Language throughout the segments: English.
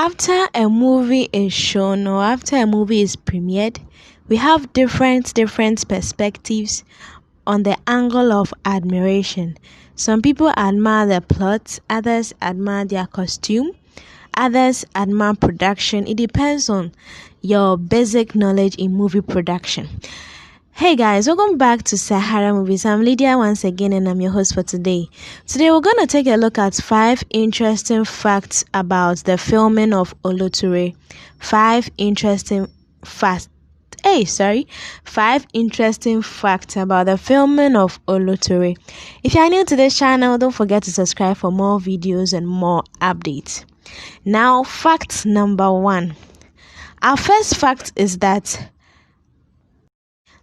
After a movie is shown or after a movie is premiered, we have different perspectives on the angle of admiration. Some people admire the plot, others admire their costume, others admire production. It depends on your basic knowledge in movie production. Hey guys, welcome back to Sahara Movies. I'm Lydia once again and I'm your host for today. Today we're going to take a look at 5 interesting facts about the filming of Oloture. 5 interesting facts about the filming of Oloture. If you are new to this channel, don't forget to subscribe for more videos and more updates. Now, fact number 1. Our first fact is that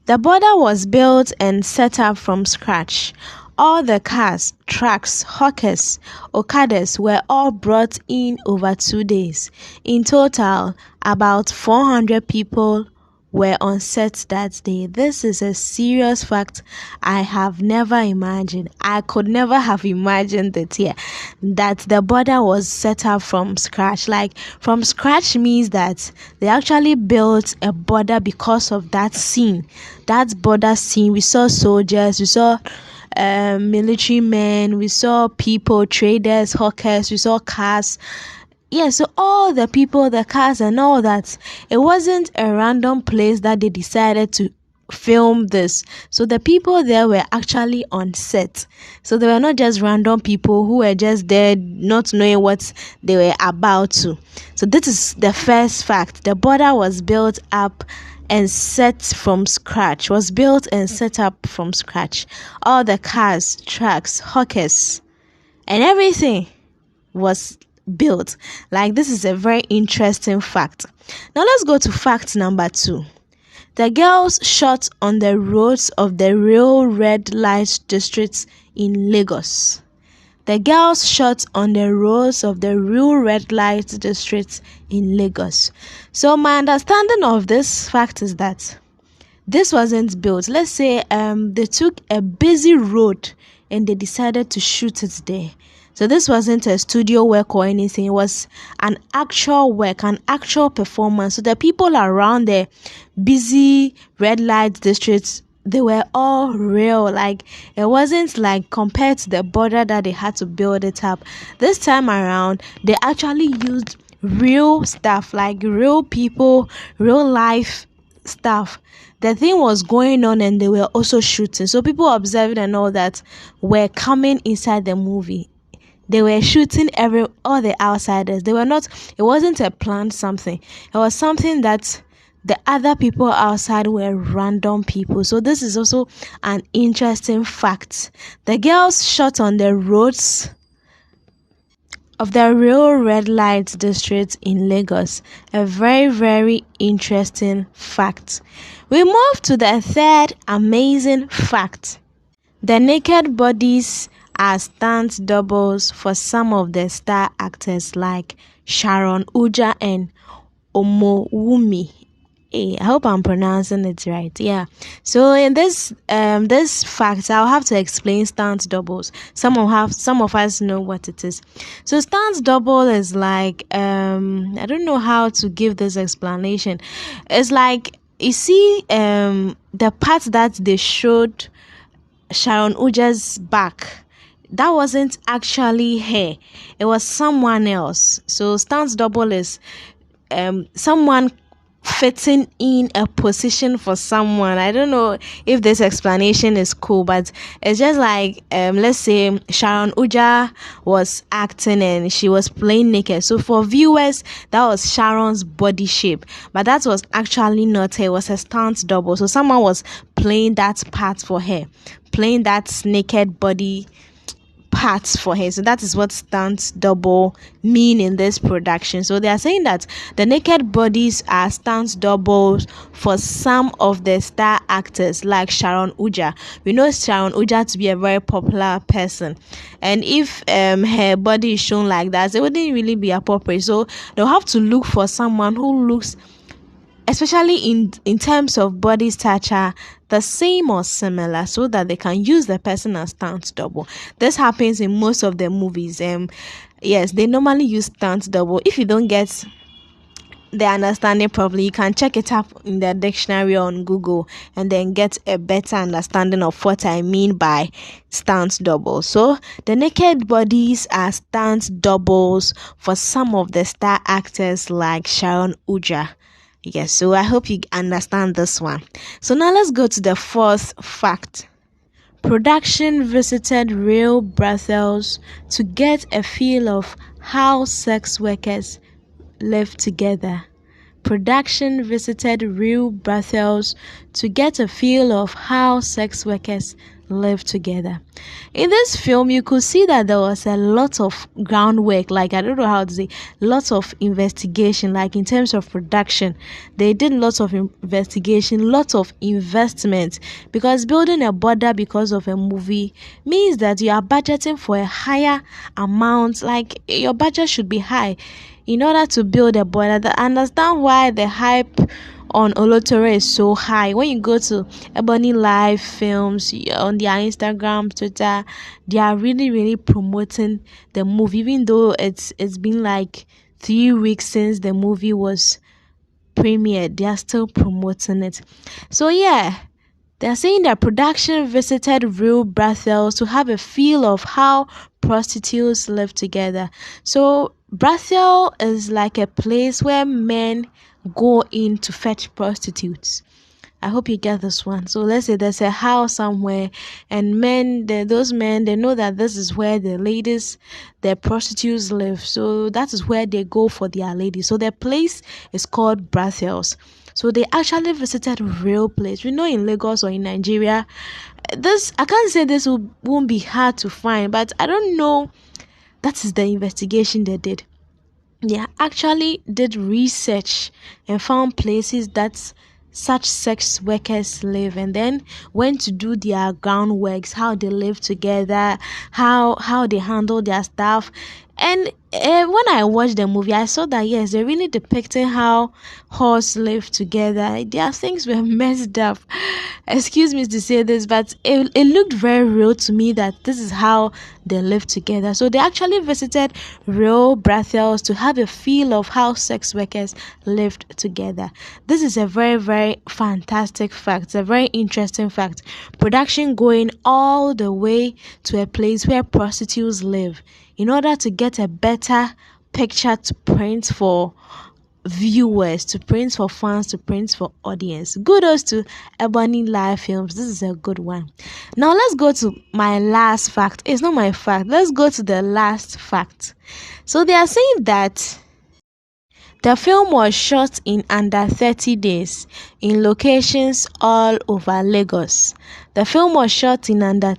the border was built and set up from scratch. All the cars, trucks, hawkers, okadas were all brought in over 2 days. In total, about 400 people were on set that day. This is a serious fact I have never imagined. I could never have imagined it here, that the border was set up from scratch. Like, from scratch means that they actually built a border because of that scene, that border scene. We saw soldiers, we saw military men, we saw people, traders, hawkers, we saw cars. Yeah, so all the people, the cars and all that, it wasn't a random place that they decided to film this. So the people there were actually on set. So they were not just random people who were just there not knowing what they were about to. So this is the first fact. The border was built up and set from scratch. Was built and set up from scratch. All the cars, trucks, hawkers, and everything was built. Like, this is a very interesting fact. Now let's go to fact number 2. The girls shot on the roads of the real red light districts in Lagos. The girls shot on the roads of the real red light districts in Lagos. So my understanding of this fact is that this wasn't built. Let's say they took a busy road and they decided to shoot it there. So this wasn't a studio work or anything. It was an actual work, an actual performance. So the people around the busy red light districts, they were all real. Like, it wasn't like compared to the border that they had to build it up. This time around, they actually used real stuff, like real people, real life stuff. The thing was going on and they were also shooting. So people observing and all that were coming inside the movie. They were shooting all the outsiders. They were not, it wasn't a planned something. It was something that the other people outside were random people. So this is also an interesting fact. The girls shot on the roads of the real red light district in Lagos. A very interesting fact. We move to the third amazing fact. The naked bodies are stunt doubles for some of the star actors like Sharon Uja and Omowumi. I hope I'm pronouncing it right. Yeah. So in this fact, I'll have to explain stunt doubles. Some of us know what it is. So stunt double is like I don't know how to give this explanation. It's like, you see the part that they showed Sharon Uja's back, that wasn't actually her. It was someone else. So stunt double is someone fitting in a position for someone. I don't know if this explanation is cool, but it's just like let's say Sharon Uja was acting and she was playing naked. So for viewers, that was Sharon's body shape, but that was actually not her. It was a stunt double. So someone was playing that part for her, playing that naked body parts for her. So that is what stunt double mean in this production. So they are saying that the naked bodies are stunt doubles for some of the star actors like Sharon Uja. We know Sharon Uja to be a very popular person, and if her body is shown like that, it wouldn't really be appropriate. So they'll have to look for someone who looks, especially in terms of body stature, the same or similar, so that they can use the person as stunt double. This happens in most of the movies. Yes, they normally use stunt double. If you don't get the understanding properly, you can check it up in the dictionary on Google and then get a better understanding of what I mean by stunt double. So the naked bodies are stunt doubles for some of the star actors like Sharon Uja. Yes, so I hope you understand this one. So now let's go to the fourth fact. Production visited real brothels to get a feel of how sex workers live together. Production visited real brothels to get a feel of how sex workers live together. In this film, you could see that there was a lot of groundwork, like I don't know how to say, lots of investigation, like in terms of production. They did lots of investigation, lots of investment, because building a border because of a movie means that you are budgeting for a higher amount, like your budget should be high in order to build a border. I understand why the hype on Oloture is so high. When you go to Ebony live films on their Instagram, Twitter, they are really promoting the movie, even though it's been like 3 weeks since the movie was premiered. They are still promoting it. So yeah, they're saying that production visited real brothels to have a feel of how prostitutes live together. So brothel is like a place where men go in to fetch prostitutes. I hope you get this one. So let's say there's a house somewhere, and those men, they know that this is where the prostitutes live. So that is where they go for their ladies. So their place is called brothels. So they actually visited real place. We know in Lagos or in Nigeria, I can't say this won't be hard to find, but I don't know. That is the investigation they did. They actually did research and found places that such sex workers live, and then went to do their groundworks, how they live together, how they handle their staff. And when I watched the movie, I saw that yes, they're really depicting how whores live together. Their things were messed up. Excuse me to say this, but it looked very real to me that this is how they live together. So they actually visited real brothels to have a feel of how sex workers lived together. This is a very fantastic fact, a very interesting fact. Production going all the way to a place where prostitutes live in order to get a better picture to print for viewers, to print for fans, to print for audience. Kudos to Ebony Live Films. This is a good one. Now let's go to my last fact. It's not my fact. Let's go to the last fact. So they are saying that the film was shot in under 30 days in locations all over Lagos. The film was shot in under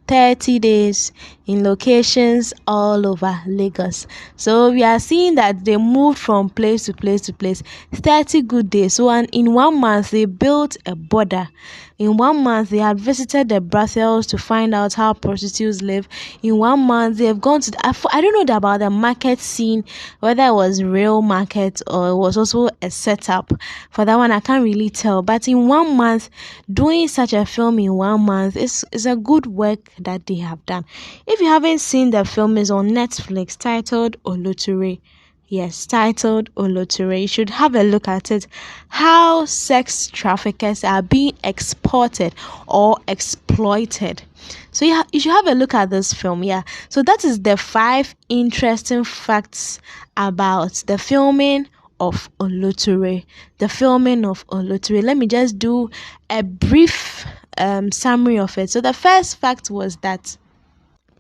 30 days in locations all over Lagos. So we are seeing that they moved from place to place to place 30 good days. So in 1 month they built a border. In 1 month they had visited the brothels to find out how prostitutes live. In 1 month they have gone to I don't know about the market scene, whether it was real market or it was also a setup. For that one I can't really tell, but in 1 month doing such a film in 1 month is a good work that they have done. If you haven't seen the film, is on Netflix, titled Oloture. Yes, titled Oloture. You should have a look at it. How sex traffickers are being exported or exploited. So you should have a look at this film. Yeah. So that is the 5 interesting facts about the filming of Oloture. The filming of Oloture. Let me just do a brief summary of it. So the first fact was that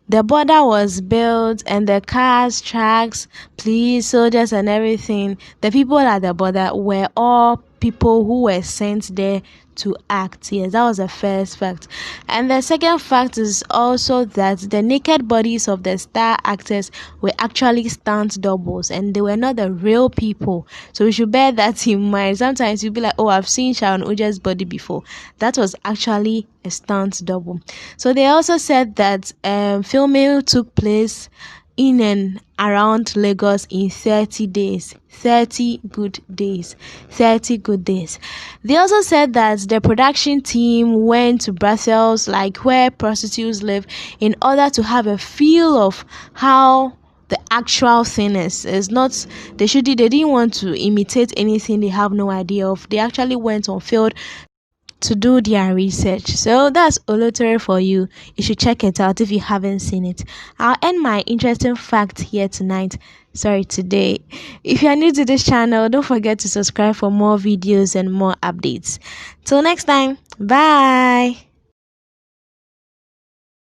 the border was built, and the cars, trucks, police, soldiers, and everything, the people at the border were all people who were sent there to act. Yes, that was the first fact. And the second fact is also that the naked bodies of the star actors were actually stunt doubles, and they were not the real people. So we should bear that in mind. Sometimes you'll be like, oh, I've seen Sharon Uja's body before. That was actually a stunt double. So they also said that filming took place in and around Lagos in 30 days. 30 good days. 30 good days. They also said that the production team went to Brussels, like where prostitutes live, in order to have a feel of how the actual thing is not, they didn't want to imitate anything they have no idea of. They actually went on field to do their research. So that's Oloture for you. You should check it out if you haven't seen it. I'll end my interesting fact here today. If you are new to this channel, don't forget to subscribe for more videos and more updates. Till next time, bye.